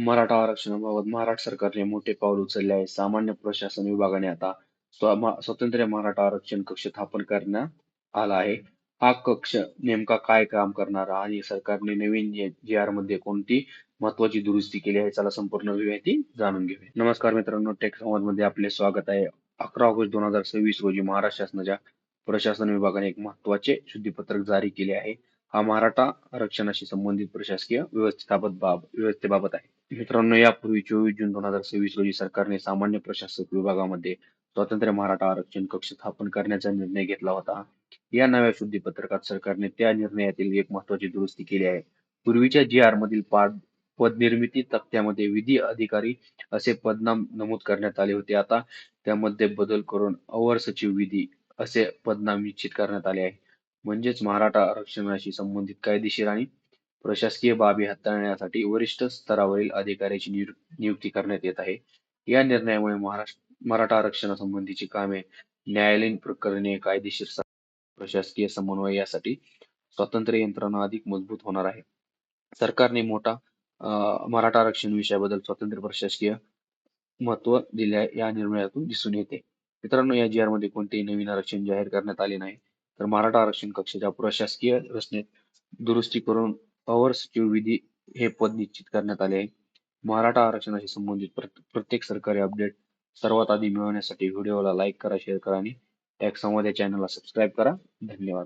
मराठा आरक्षणाबाबत महाराष्ट्र सरकारने मोठे पाऊल उचलले आहे. सामान्य प्रशासन विभागाने आता स्वतंत्र मराठा आरक्षण कक्ष स्थापन करण्यात आला आहे. हा कक्ष नेमका काय काम करणार आणि सरकारने नवीन जी आर मध्ये कोणती महत्वाची दुरुस्ती केली आहे, चला संपूर्ण माहिती जाणून घेऊया. नमस्कार मित्रांनो, टेक संवाद मध्ये आपले स्वागत आहे. 11 ऑगस्ट 2026 रोजी महाराष्ट्र शासनाच्या प्रशासन विभागाने एक महत्वाचे शुद्धीपत्रक जारी केले आहे. हा मराठा आरक्षणाशी संबंधित प्रशासकीय व्यवस्थेबाबत आहे. मित्रांनो, यापूर्वी 24 जून 2026 रोजी सरकारने सामान्य प्रशासक विभागामध्ये स्वतंत्र मराठा आरक्षण कक्ष स्थापन करण्याचा निर्णय घेतला होता. या नव्या शुद्धीपत्रकात सरकारने त्या निर्णयातील एक महत्वाची दुरुस्ती केली आहे. पूर्वीच्या जी.आर. मधील पदनिर्मिती तक्त्यामध्ये विधी अधिकारी असे पदनाम नमूद करण्यात आले होते. आता त्यामध्ये बदल करून अवर सचिव विधी असे पदनाम निश्चित करण्यात आले आहे. म्हणजेच मराठा आरक्षणाशी संबंधित कायदेशीर आणि प्रशासकीय बाबी हाताळण्यासाठी वरिष्ठ स्तरावरील अधिकाऱ्याची नियुक्ती करण्यात येत आहे. या निर्णयामुळे मराठा आरक्षणासंबंधीची कामे, न्यायालयीन प्रकरणे, कायदेशीर प्रशासकीय समन्वय यासाठी स्वतंत्र यंत्रणा अधिक मजबूत होणार आहे. सरकारने मराठा आरक्षण विषयाबद्दल स्वतंत्र प्रशासकीय महत्त्व दिले या निर्णयातून दिसून येते. मित्रांनो, या जी.आर. मध्ये कोणतेही नवीन आरक्षण जाहीर करण्यात आले नाही. तर मराठा आरक्षण कक्षाच्या प्रशासकीय रचनेत दुरुस्ती करून अवर सचिव विधी हे पद निश्चित करण्यात आले आहे. मराठा आरक्षणाशी संबंधित प्रत्येक सरकारी अपडेट सर्वात आधी मिळवण्यासाठी व्हिडिओला लाईक करा, शेअर करा आणि टॅग संवाद या चॅनलला सबस्क्राईब करा. धन्यवाद.